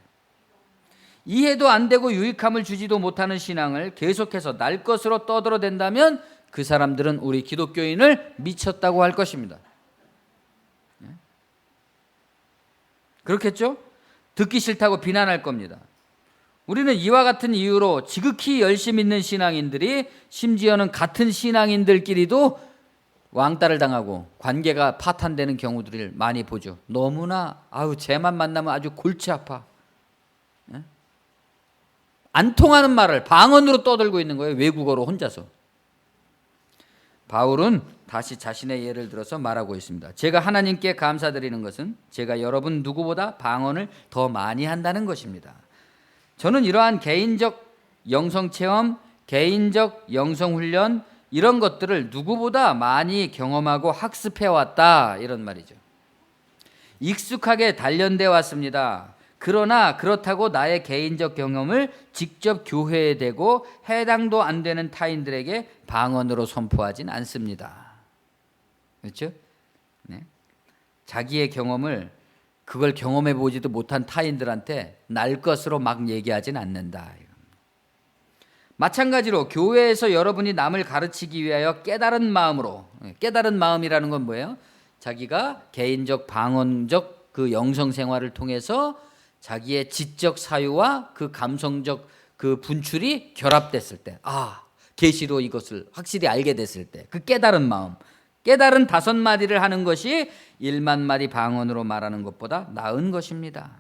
이해도 안 되고 유익함을 주지도 못하는 신앙을 계속해서 날 것으로 떠들어댄다면 그 사람들은 우리 기독교인을 미쳤다고 할 것입니다. 그렇겠죠? 듣기 싫다고 비난할 겁니다. 우리는 이와 같은 이유로 지극히 열심 있는 신앙인들이 심지어는 같은 신앙인들끼리도 왕따를 당하고 관계가 파탄되는 경우들을 많이 보죠. 너무나 쟤만 만나면 아주 골치 아파. 안 통하는 말을 방언으로 떠들고 있는 거예요. 외국어로 혼자서. 바울은 다시 자신의 예를 들어서 말하고 있습니다. 제가 하나님께 감사드리는 것은 제가 여러분 누구보다 방언을 더 많이 한다는 것입니다. 저는 이러한 개인적 영성체험, 개인적 영성훈련 이런 것들을 누구보다 많이 경험하고 학습해왔다 이런 말이죠. 익숙하게 단련되어 왔습니다. 그러나 그렇다고 나의 개인적 경험을 직접 교회에 대고 해당도 안 되는 타인들에게 방언으로 선포하진 않습니다. 그렇죠? 네. 자기의 경험을 그걸 경험해 보지도 못한 타인들한테 날 것으로 막 얘기하진 않는다. 마찬가지로 교회에서 여러분이 남을 가르치기 위하여 깨달은 마음으로, 깨달은 마음이라는 건 뭐예요? 자기가 개인적 방언적 그 영성 생활을 통해서 자기의 지적 사유와 그 감성적 그 분출이 결합됐을 때, 계시로 이것을 확실히 알게 됐을 때, 그 깨달은 마음, 깨달은 5마디를 하는 것이 1만 마디 방언으로 말하는 것보다 나은 것입니다.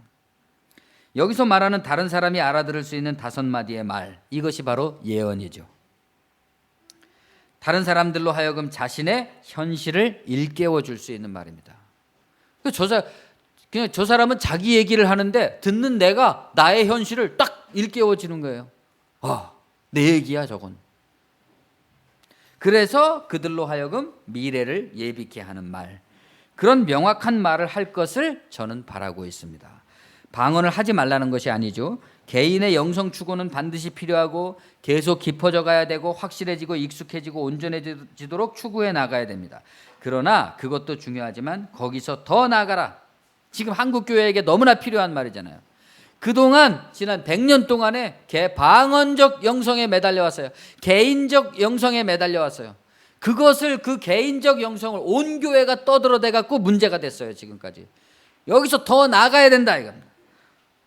여기서 말하는 다른 사람이 알아들을 수 있는 5마디의 말, 이것이 바로 예언이죠. 다른 사람들로 하여금 자신의 현실을 일깨워 줄 수 있는 말입니다. 그냥 저 사람은 자기 얘기를 하는데 듣는 내가 나의 현실을 딱 일깨워지는 거예요. 내 얘기야 저건. 그래서 그들로 하여금 미래를 예비케 하는 말, 그런 명확한 말을 할 것을 저는 바라고 있습니다. 방언을 하지 말라는 것이 아니죠. 개인의 영성 추구는 반드시 필요하고 계속 깊어져 가야 되고 확실해지고 익숙해지고 온전해지도록 추구해 나가야 됩니다. 그러나 그것도 중요하지만 거기서 더 나아가라. 지금 한국교회에게 너무나 필요한 말이잖아요. 그동안 지난 100년 동안에 방언적 영성에 매달려 왔어요. 개인적 영성에 매달려 왔어요. 그것을 그 개인적 영성을 온 교회가 떠들어대 갖고 문제가 됐어요. 지금까지. 여기서 더 나아가야 된다 이겁니다.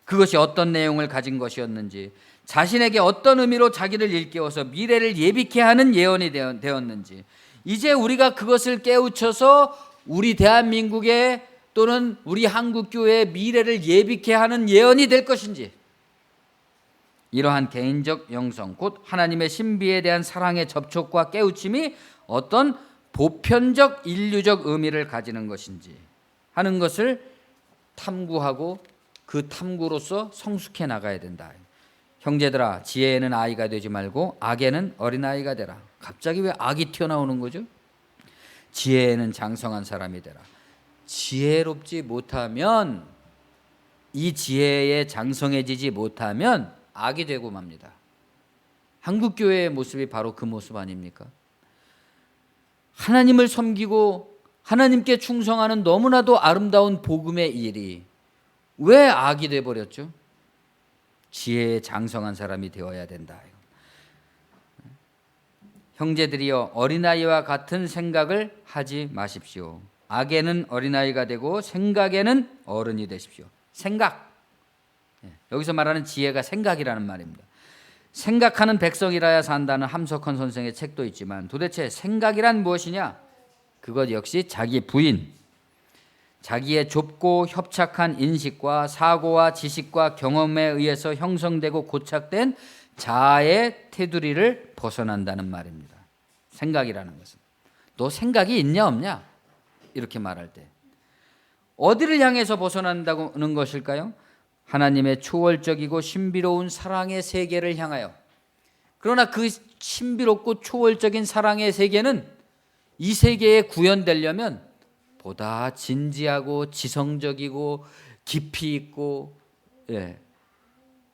그것이 어떤 내용을 가진 것이었는지, 자신에게 어떤 의미로 자기를 일깨워서 미래를 예비케 하는 예언이 되었는지, 이제 우리가 그것을 깨우쳐서 우리 대한민국의 또는 우리 한국교회의 미래를 예비케 하는 예언이 될 것인지, 이러한 개인적 영성, 곧 하나님의 신비에 대한 사랑의 접촉과 깨우침이 어떤 보편적 인류적 의미를 가지는 것인지 하는 것을 탐구하고 그 탐구로서 성숙해 나가야 된다. 형제들아, 지혜에는 아이가 되지 말고 악에는 어린아이가 되라. 갑자기 왜 악이 튀어나오는 거죠? 지혜에는 장성한 사람이 되라. 지혜롭지 못하면, 이 지혜에 장성해지지 못하면 악이 되고 맙니다. 한국 교회의 모습이 바로 그 모습 아닙니까? 하나님을 섬기고 하나님께 충성하는 너무나도 아름다운 복음의 일이 왜 악이 돼 버렸죠? 지혜에 장성한 사람이 되어야 된다. 형제들이여, 어린아이와 같은 생각을 하지 마십시오. 악에는 어린아이가 되고 생각에는 어른이 되십시오. 생각, 여기서 말하는 지혜가 생각이라는 말입니다. 생각하는 백성이라야 산다는 함석헌 선생의 책도 있지만 도대체 생각이란 무엇이냐? 그것 역시 자기 부인, 자기의 좁고 협착한 인식과 사고와 지식과 경험에 의해서 형성되고 고착된 자아의 테두리를 벗어난다는 말입니다. 생각이라는 것은. 너 생각이 있냐 없냐? 이렇게 말할 때 어디를 향해서 벗어난다는 것일까요? 하나님의 초월적이고 신비로운 사랑의 세계를 향하여. 그러나 그 신비롭고 초월적인 사랑의 세계는 이 세계에 구현되려면 보다 진지하고 지성적이고 깊이 있고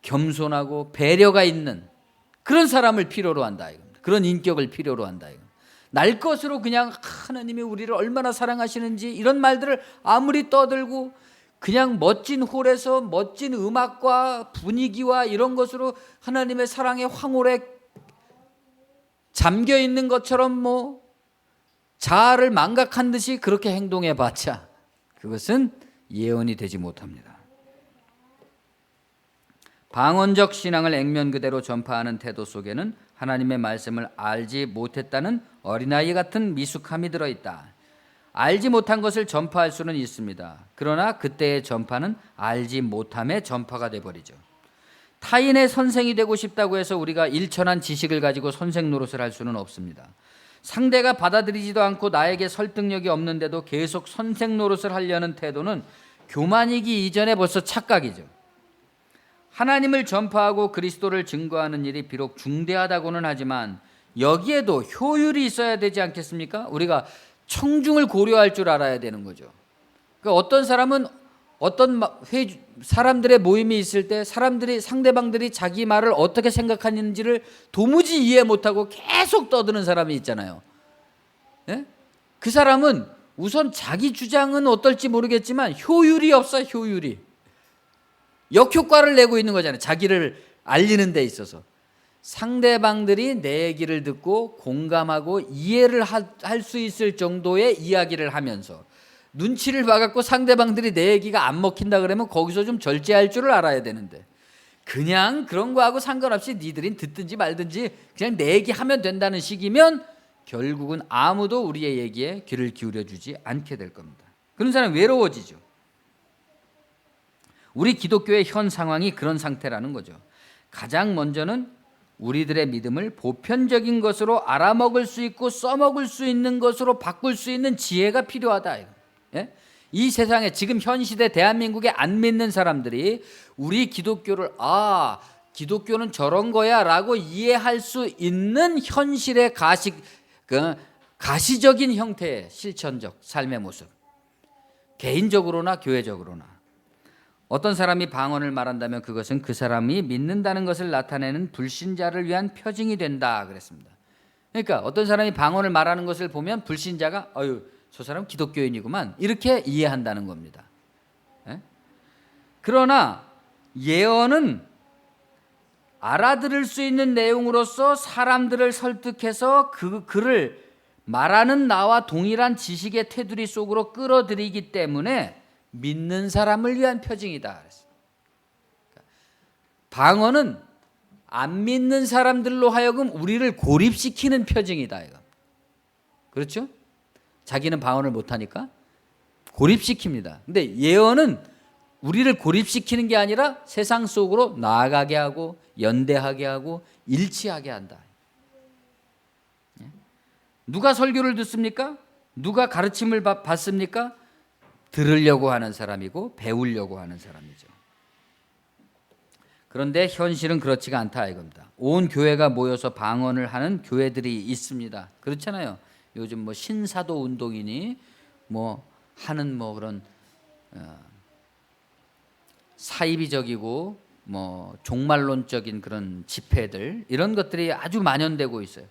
겸손하고 배려가 있는 그런 사람을 필요로 한다 이겁니다. 그런 인격을 필요로 한다 이겁니다. 날 것으로 그냥 하나님이 우리를 얼마나 사랑하시는지 이런 말들을 아무리 떠들고 그냥 멋진 홀에서 멋진 음악과 분위기와 이런 것으로 하나님의 사랑의 황홀에 잠겨 있는 것처럼 뭐 자아를 망각한 듯이 그렇게 행동해 봤자 그것은 예언이 되지 못합니다. 방언적 신앙을 액면 그대로 전파하는 태도 속에는 하나님의 말씀을 알지 못했다는 어린아이 같은 미숙함이 들어있다. 알지 못한 것을 전파할 수는 있습니다. 그러나 그때의 전파는 알지 못함의 전파가 돼버리죠. 타인의 선생이 되고 싶다고 해서 우리가 일천한 지식을 가지고 선생 노릇을 할 수는 없습니다. 상대가 받아들이지도 않고 나에게 설득력이 없는데도 계속 선생 노릇을 하려는 태도는 교만이기 이전에 벌써 착각이죠. 하나님을 전파하고 그리스도를 증거하는 일이 비록 중대하다고는 하지만 여기에도 효율이 있어야 되지 않겠습니까? 우리가 청중을 고려할 줄 알아야 되는 거죠. 그러니까 어떤 사람은 어떤 사람들의 모임이 있을 때 상대방들이 자기 말을 어떻게 생각하는지를 도무지 이해 못하고 계속 떠드는 사람이 있잖아요. 예? 그 사람은 우선 자기 주장은 어떨지 모르겠지만 효율이 없어. 효율이 역효과를 내고 있는 거잖아요. 자기를 알리는 데 있어서 상대방들이 내 얘기를 듣고 공감하고 이해를 할 수 있을 정도의 이야기를 하면서 눈치를 봐갖고 상대방들이 내 얘기가 안 먹힌다 그러면 거기서 좀 절제할 줄을 알아야 되는데 그냥 그런 거하고 상관없이 니들이 듣든지 말든지 그냥 내 얘기하면 된다는 식이면 결국은 아무도 우리의 얘기에 귀를 기울여주지 않게 될 겁니다. 그런 사람은 외로워지죠. 우리 기독교의 현 상황이 그런 상태라는 거죠. 가장 먼저는 우리들의 믿음을 보편적인 것으로 알아먹을 수 있고 써먹을 수 있는 것으로 바꿀 수 있는 지혜가 필요하다. 예? 이 세상에 지금 현 시대 대한민국에 안 믿는 사람들이 우리 기독교를 기독교는 저런 거야 라고 이해할 수 있는 현실의 가시적인 형태의 실천적 삶의 모습, 개인적으로나 교회적으로나 어떤 사람이 방언을 말한다면 그것은 그 사람이 믿는다는 것을 나타내는 불신자를 위한 표징이 된다 그랬습니다. 그러니까 어떤 사람이 방언을 말하는 것을 보면 불신자가 저 사람 기독교인이구만 이렇게 이해한다는 겁니다. 예? 그러나 예언은 알아들을 수 있는 내용으로서 사람들을 설득해서 그를 말하는 나와 동일한 지식의 테두리 속으로 끌어들이기 때문에 믿는 사람을 위한 표징이다. 방언은 안 믿는 사람들로 하여금 우리를 고립시키는 표징이다. 이거. 그렇죠? 자기는 방언을 못하니까 고립시킵니다. 근데 예언은 우리를 고립시키는 게 아니라 세상 속으로 나아가게 하고 연대하게 하고 일치하게 한다. 누가 설교를 듣습니까? 누가 가르침을 받습니까? 들으려고 하는 사람이고 배우려고 하는 사람이죠. 그런데 현실은 그렇지가 않다 이겁니다. 온 교회가 모여서 방언을 하는 교회들이 있습니다. 그렇잖아요. 요즘 신사도 운동이니 하는 그런 사이비적이고 뭐 종말론적인 그런 집회들 이런 것들이 아주 만연되고 있어요.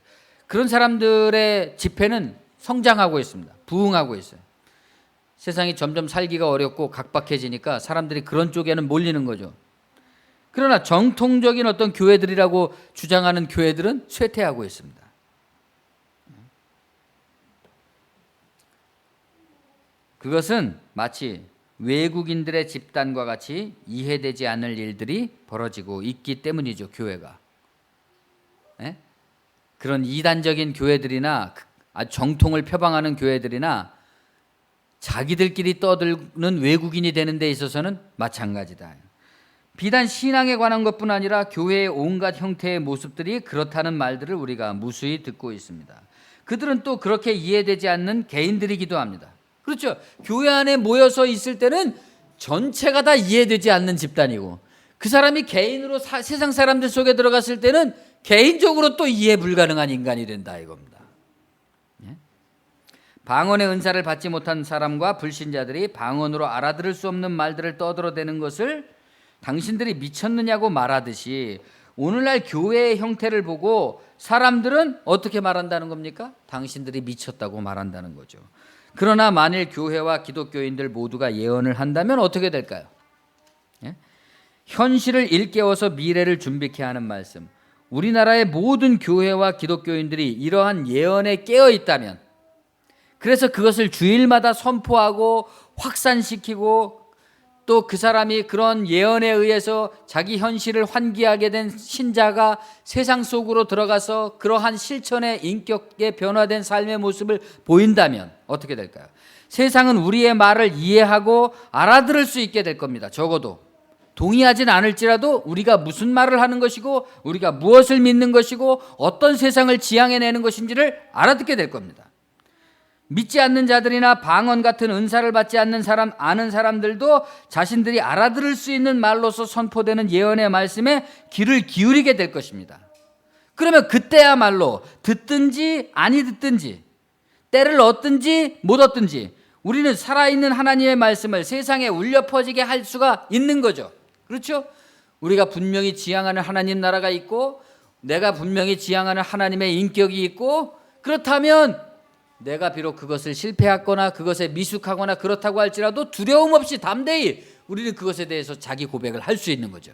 그런 사람들의 집회는 성장하고 있습니다. 부흥하고 있어요. 세상이 점점 살기가 어렵고 각박해지니까 사람들이 그런 쪽에는 몰리는 거죠. 그러나 정통적인 어떤 교회들이라고 주장하는 교회들은 쇠퇴하고 있습니다. 그것은 마치 외국인들의 집단과 같이 이해되지 않을 일들이 벌어지고 있기 때문이죠. 교회가. 예? 그런 이단적인 교회들이나 정통을 표방하는 교회들이나 자기들끼리 떠드는 외국인이 되는 데 있어서는 마찬가지다. 비단 신앙에 관한 것뿐 아니라 교회의 온갖 형태의 모습들이 그렇다는 말들을 우리가 무수히 듣고 있습니다. 그들은 또 그렇게 이해되지 않는 개인들이기도 합니다. 그렇죠. 교회 안에 모여서 있을 때는 전체가 다 이해되지 않는 집단이고 그 사람이 개인으로 세상 사람들 속에 들어갔을 때는 개인적으로 또 이해 불가능한 인간이 된다 이겁니다. 예? 방언의 은사를 받지 못한 사람과 불신자들이 방언으로 알아들을 수 없는 말들을 떠들어대는 것을 당신들이 미쳤느냐고 말하듯이 오늘날 교회의 형태를 보고 사람들은 어떻게 말한다는 겁니까? 당신들이 미쳤다고 말한다는 거죠. 그러나 만일 교회와 기독교인들 모두가 예언을 한다면 어떻게 될까요? 예? 현실을 일깨워서 미래를 준비케 하는 말씀. 우리나라의 모든 교회와 기독교인들이 이러한 예언에 깨어 있다면, 그래서 그것을 주일마다 선포하고 확산시키고 또 그 사람이 그런 예언에 의해서 자기 현실을 환기하게 된 신자가 세상 속으로 들어가서 그러한 실천의 인격에 변화된 삶의 모습을 보인다면 어떻게 될까요? 세상은 우리의 말을 이해하고 알아들을 수 있게 될 겁니다. 적어도 동의하진 않을지라도 우리가 무슨 말을 하는 것이고 우리가 무엇을 믿는 것이고 어떤 세상을 지향해내는 것인지를 알아듣게 될 겁니다. 믿지 않는 자들이나 방언 같은 은사를 받지 않는 사람, 아는 사람들도 자신들이 알아들을 수 있는 말로서 선포되는 예언의 말씀에 귀를 기울이게 될 것입니다. 그러면 그때야말로 듣든지 아니 듣든지 때를 얻든지 못 얻든지 우리는 살아있는 하나님의 말씀을 세상에 울려 퍼지게 할 수가 있는 거죠. 그렇죠? 우리가 분명히 지향하는 하나님 나라가 있고 내가 분명히 지향하는 하나님의 인격이 있고 그렇다면 내가 비록 그것을 실패하거나 그것에 미숙하거나 그렇다고 할지라도 두려움 없이 담대히 우리는 그것에 대해서 자기 고백을 할 수 있는 거죠.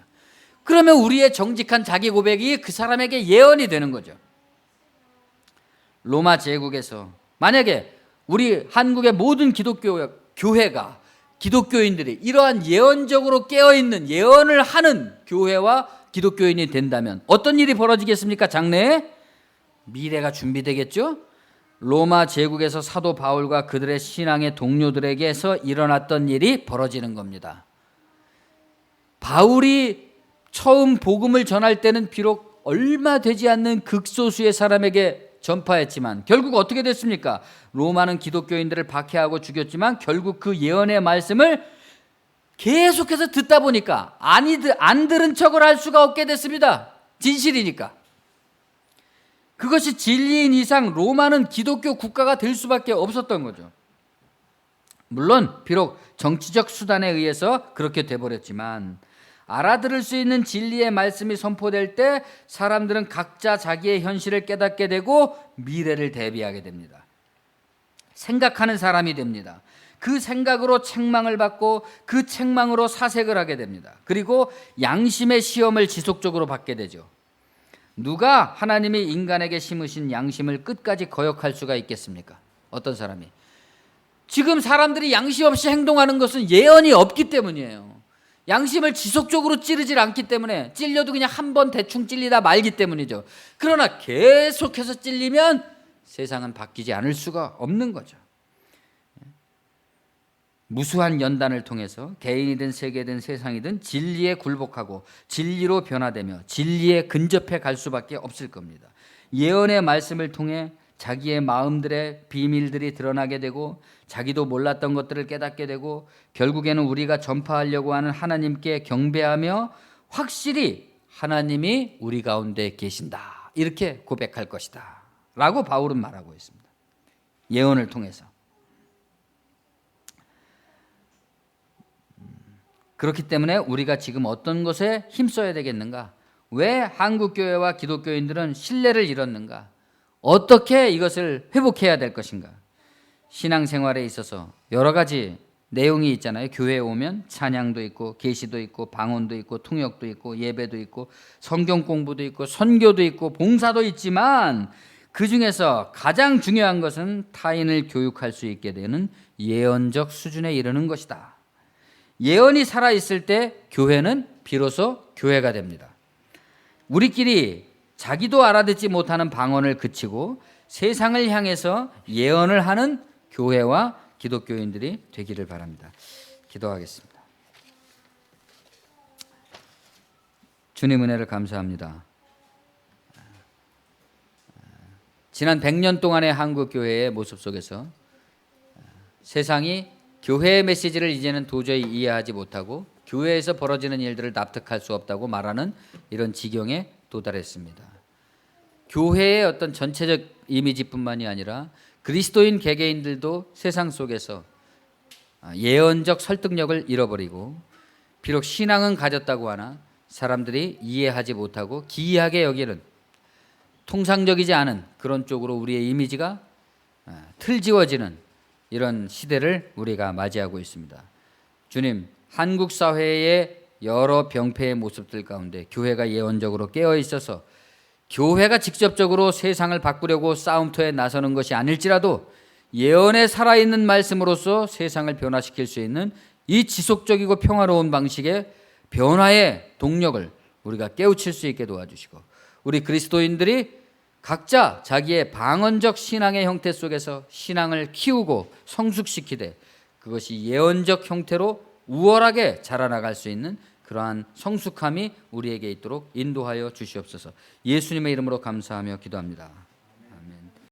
그러면 우리의 정직한 자기 고백이 그 사람에게 예언이 되는 거죠. 로마 제국에서 만약에 우리 한국의 모든 기독교 교회가 기독교인들이 이러한 예언적으로 깨어있는 예언을 하는 교회와 기독교인이 된다면 어떤 일이 벌어지겠습니까? 장래에 미래가 준비되겠죠. 로마 제국에서 사도 바울과 그들의 신앙의 동료들에게서 일어났던 일이 벌어지는 겁니다. 바울이 처음 복음을 전할 때는 비록 얼마 되지 않는 극소수의 사람에게 전파했지만 결국 어떻게 됐습니까? 로마는 기독교인들을 박해하고 죽였지만 결국 그 예언의 말씀을 계속해서 듣다 보니까 안 들은 척을 할 수가 없게 됐습니다. 진실이니까. 그것이 진리인 이상 로마는 기독교 국가가 될 수밖에 없었던 거죠. 물론 비록 정치적 수단에 의해서 그렇게 돼버렸지만 알아들을 수 있는 진리의 말씀이 선포될 때 사람들은 각자 자기의 현실을 깨닫게 되고 미래를 대비하게 됩니다. 생각하는 사람이 됩니다. 그 생각으로 책망을 받고 그 책망으로 사색을 하게 됩니다. 그리고 양심의 시험을 지속적으로 받게 되죠. 누가 하나님이 인간에게 심으신 양심을 끝까지 거역할 수가 있겠습니까? 어떤 사람이? 지금 사람들이 양심 없이 행동하는 것은 예언이 없기 때문이에요. 양심을 지속적으로 찌르질 않기 때문에 찔려도 그냥 한 번 대충 찔리다 말기 때문이죠. 그러나 계속해서 찔리면 세상은 바뀌지 않을 수가 없는 거죠. 무수한 연단을 통해서 개인이든 세계든 세상이든 진리에 굴복하고 진리로 변화되며 진리에 근접해 갈 수밖에 없을 겁니다. 예언의 말씀을 통해 자기의 마음들의 비밀들이 드러나게 되고 자기도 몰랐던 것들을 깨닫게 되고 결국에는 우리가 전파하려고 하는 하나님께 경배하며 확실히 하나님이 우리 가운데 계신다 이렇게 고백할 것이다 라고 바울은 말하고 있습니다. 예언을 통해서. 그렇기 때문에 우리가 지금 어떤 것에 힘써야 되겠는가? 왜 한국교회와 기독교인들은 신뢰를 잃었는가? 어떻게 이것을 회복해야 될 것인가? 신앙생활에 있어서 여러 가지 내용이 있잖아요. 교회에 오면 찬양도 있고 계시도 있고 방언도 있고 통역도 있고 예배도 있고 성경 공부도 있고 선교도 있고 봉사도 있지만 그중에서 가장 중요한 것은 타인을 교육할 수 있게 되는 예언적 수준에 이르는 것이다. 예언이 살아있을 때 교회는 비로소 교회가 됩니다. 우리끼리 자기도 알아듣지 못하는 방언을 그치고 세상을 향해서 예언을 하는 교회와 기독교인들이 되기를 바랍니다. 기도하겠습니다. 주님 은혜를 감사합니다. 지난 100년 동안의 한국교회의 모습 속에서 세상이 교회의 메시지를 이제는 도저히 이해하지 못하고 교회에서 벌어지는 일들을 납득할 수 없다고 말하는 이런 지경에 도달했습니다. 교회의 어떤 전체적 이미지뿐만이 아니라 그리스도인 개개인들도 세상 속에서 예언적 설득력을 잃어버리고 비록 신앙은 가졌다고 하나 사람들이 이해하지 못하고 기이하게 여기는 통상적이지 않은 그런 쪽으로 우리의 이미지가 틀지워지는 이런 시대를 우리가 맞이하고 있습니다. 주님, 한국 사회의 여러 병폐의 모습들 가운데 교회가 예언적으로 깨어 있어서 교회가 직접적으로 세상을 바꾸려고 싸움터에 나서는 것이 아닐지라도 예언에 살아있는 말씀으로서 세상을 변화시킬 수 있는 이 지속적이고 평화로운 방식의 변화의 동력을 우리가 깨우칠 수 있게 도와주시고 우리 그리스도인들이 각자 자기의 방언적 신앙의 형태 속에서 신앙을 키우고 성숙시키되 그것이 예언적 형태로 우월하게 자라나갈 수 있는 그러한 성숙함이 우리에게 있도록 인도하여 주시옵소서. 예수님의 이름으로 감사하며 기도합니다.